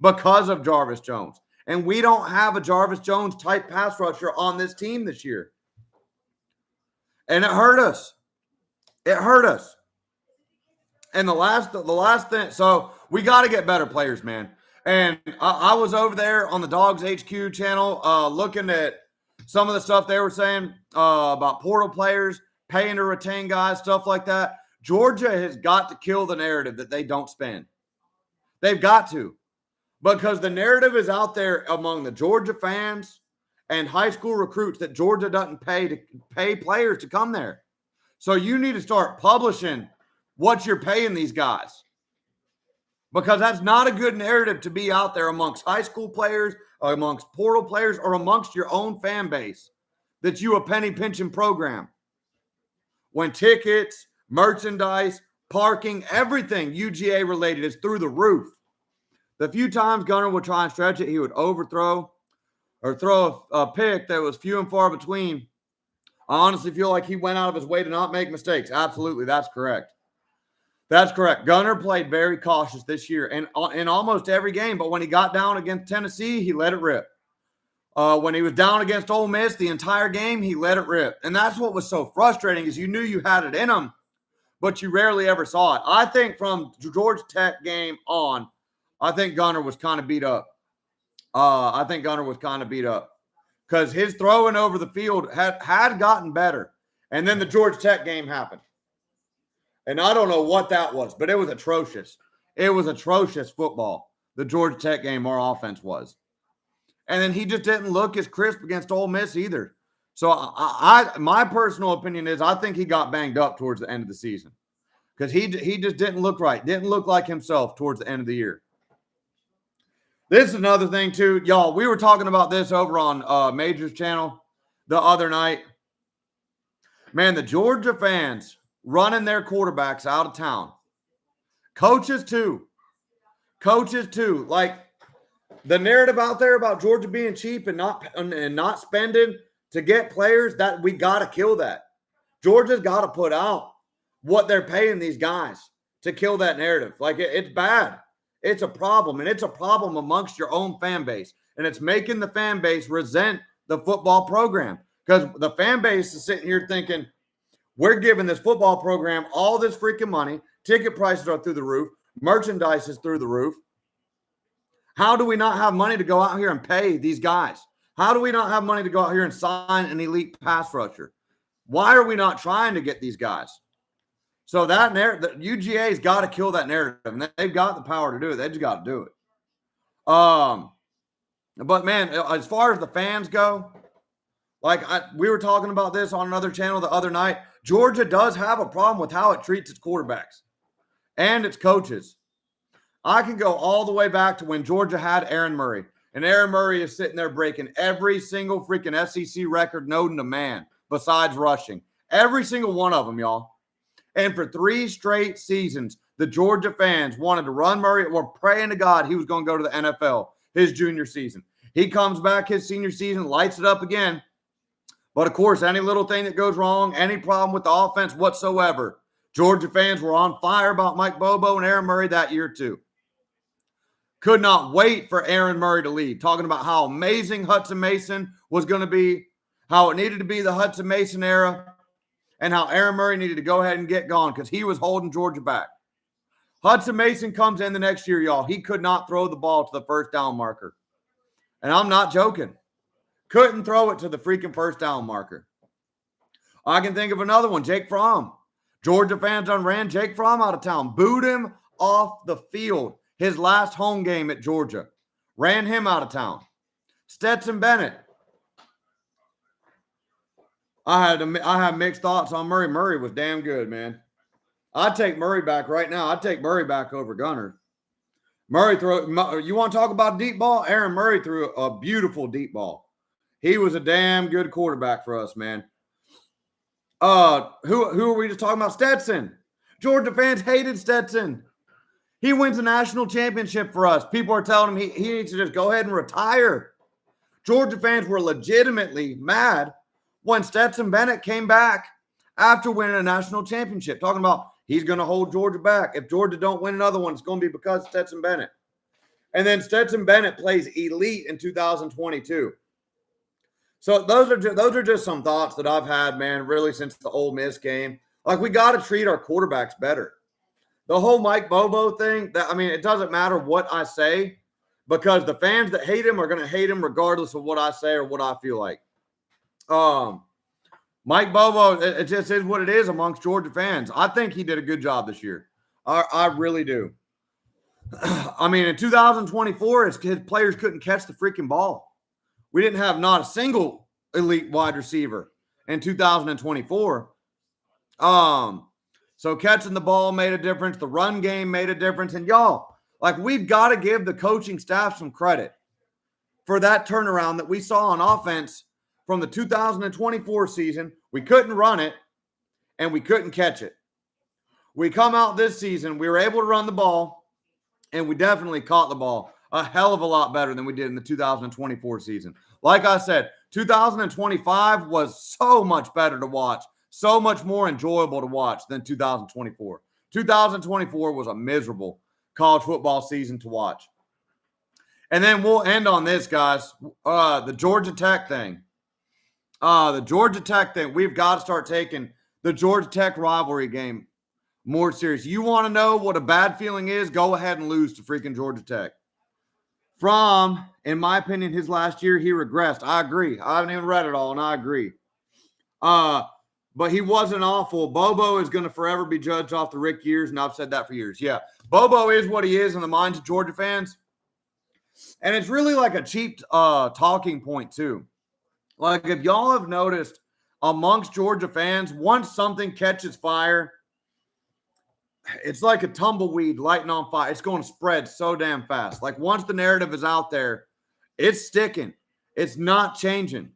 Because of Jarvis Jones. And we don't have a Jarvis Jones type pass rusher on this team this year. And it hurt us. It hurt us. And the last thing, so we got to get better players, man. And I was over there on the Dogs HQ channel looking at some of the stuff they were saying about portal players, paying to retain guys, stuff like that. Georgia has got to kill the narrative that they don't spend. They've got to. Because the narrative is out there among the Georgia fans and high school recruits that Georgia doesn't pay players to come there. So you need to start publishing what you're paying these guys. because that's not a good narrative to be out there amongst high school players, or amongst portal players, or amongst your own fan base that you a penny pinching program. When tickets, merchandise, parking, everything UGA related is through the roof. The few times Gunner would try and stretch it, he would overthrow or throw a pick that was few and far between. I honestly feel like he went out of his way to not make mistakes. Absolutely, that's correct. That's correct. Gunner played very cautious this year and in almost every game, but when he got down against Tennessee, he let it rip. When he was down against Ole Miss the entire game, he let it rip. And that's what was so frustrating is you knew you had it in him, but you rarely ever saw it. I think from Georgia Tech game on, I think Gunner was kind of beat up. Because his throwing over the field had gotten better. And then the Georgia Tech game happened. And I don't know what that was, but it was atrocious. It was atrocious football, the Georgia Tech game, our offense was. And then he just didn't look as crisp against Ole Miss either. So my personal opinion is I think he got banged up towards the end of the season because he just didn't look right, didn't look like himself towards the end of the year. This is another thing too, y'all. We were talking about this over on Major's channel the other night. Man, the Georgia fans running their quarterbacks out of town. Coaches too. Like the narrative out there about Georgia being cheap and not spending to get players, that we got to kill that. Georgia's got to put out what they're paying these guys to kill that narrative. Like it's bad. It's a problem, and it's a problem amongst your own fan base, and it's making the fan base resent the football program because the fan base is sitting here thinking, we're giving this football program all this freaking money. Ticket prices are through the roof. Merchandise is through the roof. How do we not have money to go out here and pay these guys? How do we not have money to go out here and sign an elite pass rusher? Why are we not trying to get these guys? So that narrative, UGA's got to kill that narrative, and they've got the power to do it. They just got to do it. But man, as far as the fans go, we were talking about this on another channel the other night. Georgia does have a problem with how it treats its quarterbacks and its coaches. I can go all the way back to when Georgia had Aaron Murray, and Aaron Murray is sitting there breaking every single freaking SEC record known to man besides rushing. Every single one of them, y'all. And for 3 straight seasons, the Georgia fans wanted to run Murray. We're praying to God he was going to go to the NFL his junior season. He comes back his senior season, lights it up again. But, of course, any little thing that goes wrong, any problem with the offense whatsoever, Georgia fans were on fire about Mike Bobo and Aaron Murray that year too. Could not wait for Aaron Murray to leave, talking about how amazing Hudson Mason was going to be, how it needed to be the Hudson Mason era, and how Aaron Murray needed to go ahead and get gone because he was holding Georgia back. Hudson Mason comes in the next year, y'all. He could not throw the ball to the first down marker. And I'm not joking. Couldn't throw it to the freaking first down marker. I can think of another one, Jake Fromm. Georgia fans done ran Jake Fromm out of town, booed him off the field. His last home game at Georgia. Ran him out of town. Stetson Bennett. I had mixed thoughts on Murray. Murray was damn good, man. I'd take Murray back right now. I'd take Murray back over Gunner. You want to talk about deep ball? Aaron Murray threw a beautiful deep ball. He was a damn good quarterback for us, man. Who are we just talking about? Stetson. Georgia fans hated Stetson. He wins a national championship for us. People are telling him he needs to just go ahead and retire. Georgia fans were legitimately mad when Stetson Bennett came back after winning a national championship, talking about he's going to hold Georgia back. If Georgia don't win another one, it's going to be because of Stetson Bennett. And then Stetson Bennett plays elite in 2022. So those are just some thoughts that I've had, man, really since the Ole Miss game. Like, we got to treat our quarterbacks better. The whole Mike Bobo thing, it doesn't matter what I say because the fans that hate him are going to hate him regardless of what I say or what I feel like. Mike Bobo, it just is what it is amongst Georgia fans. I think he did a good job this year. I really do. In 2024, his players couldn't catch the freaking ball. We didn't have not a single elite wide receiver in 2024. So catching the ball made a difference. The run game made a difference. And y'all, Like, we've got to give the coaching staff some credit for that turnaround that we saw on offense from the 2024 season. We couldn't run it, and we couldn't catch it. We come out this season, we were able to run the ball, and we definitely caught the ball a hell of a lot better than we did in the 2024 season. Like I said, 2025 was so much better to watch, so much more enjoyable to watch than 2024. 2024 was a miserable college football season to watch. And then we'll end on this, guys. The Georgia Tech thing. We've got to start taking the Georgia Tech rivalry game more serious. You want to know what a bad feeling is? Go ahead and lose to freaking Georgia Tech. From, in my opinion, his last year, he regressed. I agree. I haven't even read it all, and I agree. But he wasn't awful. Bobo is going to forever be judged off the Rick years, and I've said that for years. Yeah, Bobo is what he is in the minds of Georgia fans. And it's really like a cheap talking point, too. Like, if y'all have noticed amongst Georgia fans, once something catches fire, it's like a tumbleweed lighting on fire. It's going to spread so damn fast. Like, once the narrative is out there, it's sticking. It's not changing.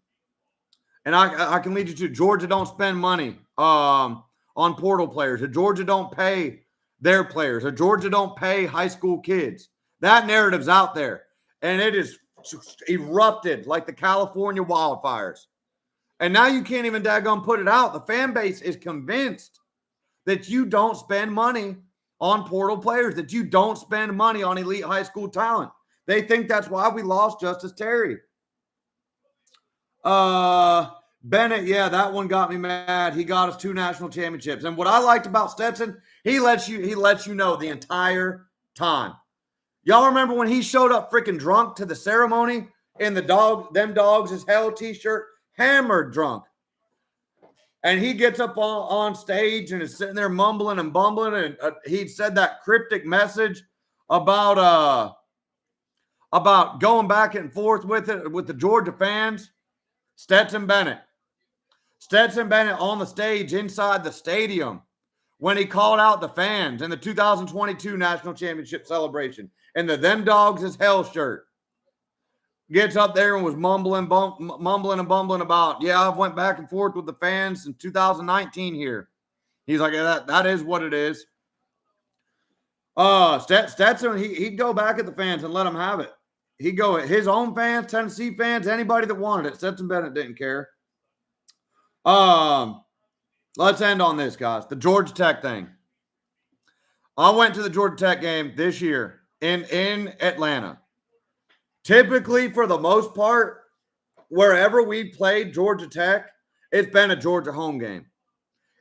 And I can lead you to Georgia don't spend money on portal players. Or Georgia don't pay their players. Or Georgia don't pay high school kids. That narrative's out there. And it is erupted like the California wildfires. And now you can't even daggone put it out. The fan base is convinced that you don't spend money on portal players, that you don't spend money on elite high school talent. They think that's why we lost Justice Terry. Bennett, yeah, that one got me mad. He got us 2 national championships. And what I liked about Stetson, he lets you know the entire time. Y'all remember when he showed up freaking drunk to the ceremony in the Them Dogs is Hell t-shirt, hammered drunk. And he gets up on stage and is sitting there mumbling and bumbling. And he said that cryptic message about going back and forth with it with the Georgia fans. Stetson Bennett on the stage inside the stadium when he called out the fans in the 2022 national championship celebration in the Them Dogs is Hell shirt. Gets up there and was mumbling and bumbling about, yeah, I went back and forth with the fans in 2019 here. He's like, that is what it is. Stetson, he'd go back at the fans and let them have it. He'd go at his own fans, Tennessee fans, anybody that wanted it. Stetson Bennett didn't care. Let's end on this, guys. The Georgia Tech thing. I went to the Georgia Tech game this year in Atlanta. Typically, for the most part, wherever we played Georgia Tech, it's been a Georgia home game.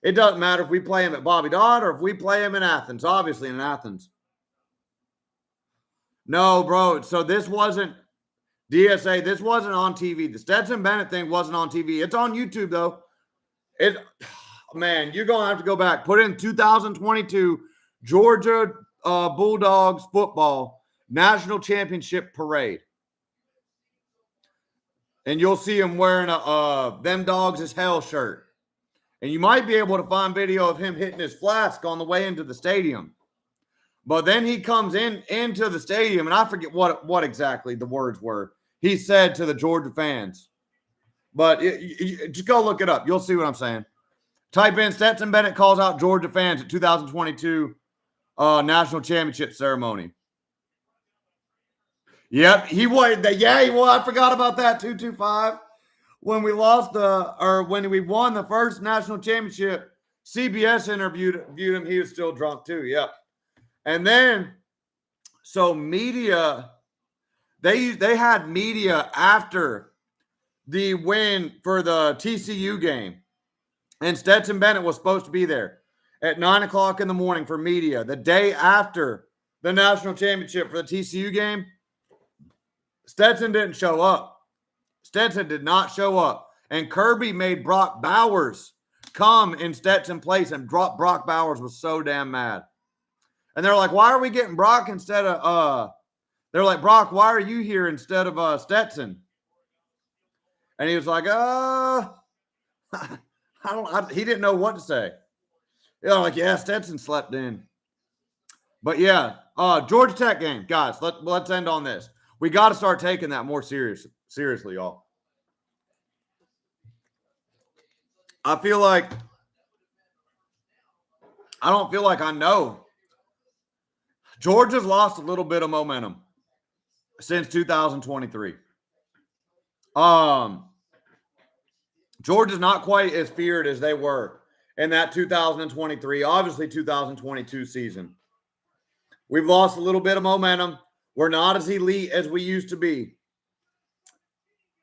It doesn't matter if we play them at Bobby Dodd or if we play them in Athens, obviously in Athens. No, bro. So this wasn't DSA. This wasn't on TV. The Stetson Bennett thing wasn't on TV. It's on YouTube, though. Man, you're going to have to go back. Put in 2022 Georgia Bulldogs football national championship parade. And you'll see him wearing a Them Dogs is Hell shirt. And you might be able to find video of him hitting his flask on the way into the stadium. But then he comes into the stadium, and I forget what exactly the words were. He said to the Georgia fans. But just go look it up. You'll see what I'm saying. Type in Stetson Bennett calls out Georgia fans at 2022 national championship ceremony. Yep, he was. I forgot about that. 225. When we when we won the first national championship, CBS interviewed him. He was still drunk too. Yep. And then, so media, they had media after the win for the TCU game, and Stetson Bennett was supposed to be there at 9:00 in the morning for media the day after the national championship for the TCU game. Stetson didn't show up. Stetson did not show up. And Kirby made Brock Bowers come in Stetson's place, and Brock Bowers was so damn mad. And they're like, why are we getting Brock instead of they're like, Brock, why are you here instead of Stetson? And he was like, he didn't know what to say. Like, yeah, Stetson slept in. But yeah, Georgia Tech game, guys. Let's end on this. We got to start taking that more seriously, y'all. I don't feel like I know. Georgia's lost a little bit of momentum since 2023. Georgia's not quite as feared as they were in that 2023, obviously 2022 season. We've lost a little bit of momentum. We're not as elite as we used to be.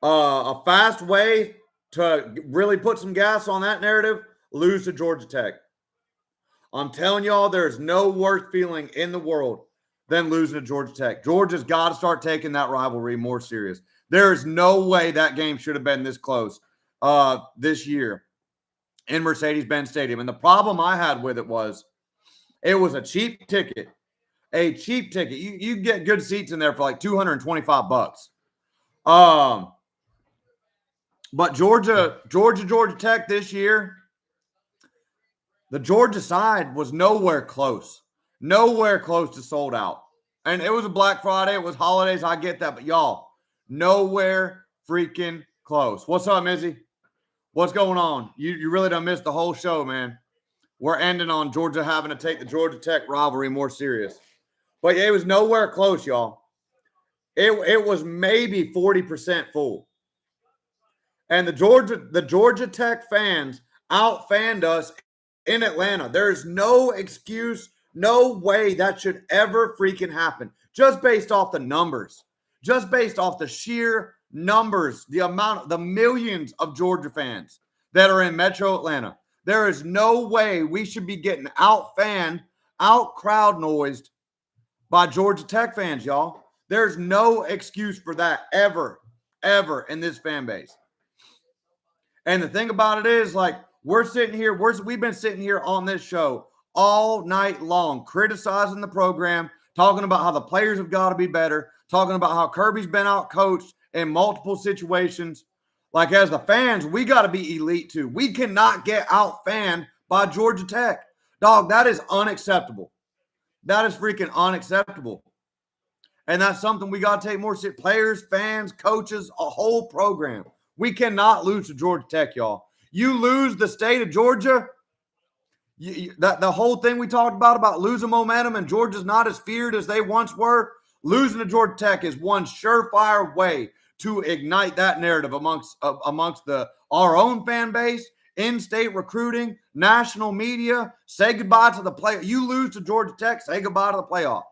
A fast way to really put some gas on that narrative, lose to Georgia Tech. I'm telling y'all, there's no worse feeling in the world than losing to Georgia Tech. Georgia's got to start taking that rivalry more serious. There is no way that game should have been this close this year in Mercedes-Benz Stadium. And the problem I had with it was a cheap ticket. A cheap ticket. You get good seats in there for like $225. But Georgia Tech this year, the Georgia side was nowhere close to sold out. And it was a Black Friday. It was holidays. I get that. But y'all, nowhere freaking close. What's up, Izzy? What's going on? You really done missed the whole show, man. We're ending on Georgia having to take the Georgia Tech rivalry more serious. But it was nowhere close, y'all. It was maybe 40% full. And the Georgia Tech fans out-fanned us in Atlanta. There's no excuse, no way that should ever freaking happen. Just based off the numbers. Just based off the sheer numbers, the millions of Georgia fans that are in Metro Atlanta. There is no way we should be getting out-fanned, out-crowd noised by Georgia Tech fans, y'all. There's no excuse for that ever in this fan base. And the thing about it is, like, we've been sitting here on this show all night long, criticizing the program, talking about how the players have got to be better, talking about how Kirby's been out-coached in multiple situations. Like, as the fans, we got to be elite too. We cannot get out-fanned by Georgia Tech. Dog, that is unacceptable. That is freaking unacceptable. And that's something we got to take more serious. Players, fans, coaches, a whole program. We cannot lose to Georgia Tech, y'all. You lose the state of Georgia, the whole thing we talked about losing momentum and Georgia's not as feared as they once were, losing to Georgia Tech is one surefire way to ignite that narrative amongst our own fan base, in-state recruiting, national media. Say goodbye to the play. You lose to Georgia Tech, say goodbye to the playoff.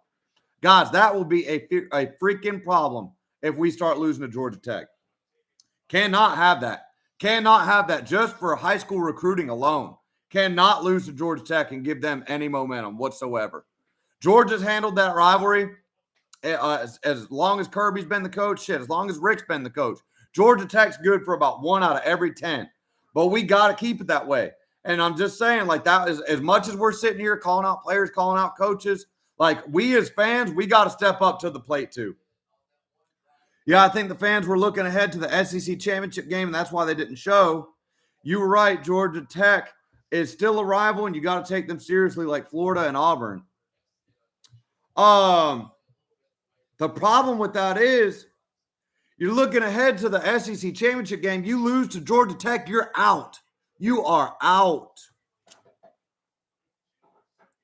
Guys, that will be a freaking problem if we start losing to Georgia Tech. Cannot have that. Cannot have that just for high school recruiting alone. Cannot lose to Georgia Tech and give them any momentum whatsoever. Georgia's handled that rivalry as long as Kirby's been the coach, as long as Rick's been the coach. Georgia Tech's good for about 1 out of every 10. But we got to keep it that way. And I'm just saying, like, that is, as much as we're sitting here calling out players, calling out coaches, like, we as fans, we got to step up to the plate too. Yeah, I think the fans were looking ahead to the SEC championship game, and that's why they didn't show. You were right. Georgia Tech is still a rival, and you got to take them seriously like Florida and Auburn. The problem with that is you're looking ahead to the SEC championship game. You lose to Georgia Tech, you're out. You are out.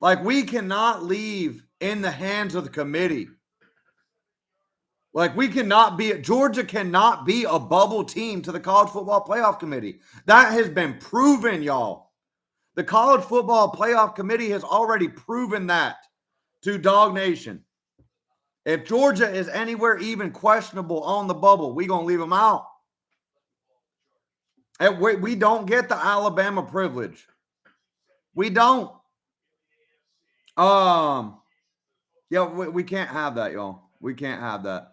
Like, we cannot leave in the hands of the committee. Like, Georgia cannot be a bubble team to the College Football Playoff Committee. That has been proven, y'all. The College Football Playoff Committee has already proven that to Dog Nation. If Georgia is anywhere even questionable on the bubble, we're going to leave them out. And we don't get the Alabama privilege. We don't. Yeah, we can't have that, y'all. We can't have that.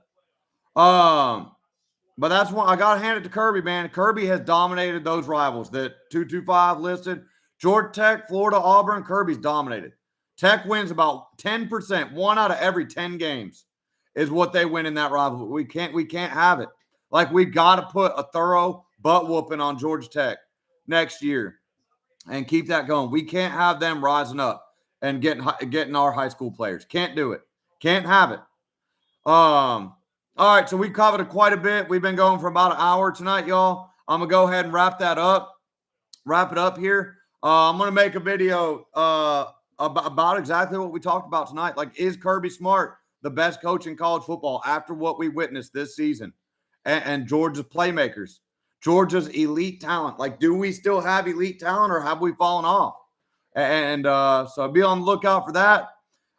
But that's why I got to hand it to Kirby, man. Kirby has dominated those rivals that 225 listed. Georgia Tech, Florida, Auburn, Kirby's dominated. Tech wins about 10%, 1 out of every 10 games is what they win in that rivalry. We can't have it. Like, we got to put a thorough butt whooping on Georgia Tech next year and keep that going. We can't have them rising up and getting our high school players. Can't do it. Can't have it. All right, so we covered it quite a bit. We've been going for about an hour tonight, y'all. I'm gonna go ahead and wrap it up here. I'm gonna make a video about exactly what we talked about tonight. Like, is Kirby Smart the best coach in college football after what we witnessed this season? And Georgia's playmakers, Georgia's elite talent. Like, do we still have elite talent, or have we fallen off? And so be on the lookout for that.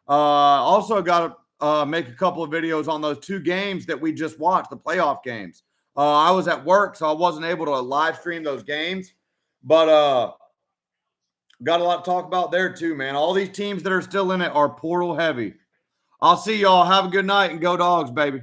Also got to make a couple of videos on those 2 games that we just watched, the playoff games. I was at work, so I wasn't able to live stream those games, but got a lot to talk about there too, man. All these teams that are still in it are portal heavy. I'll see y'all. Have a good night and go Dogs, baby.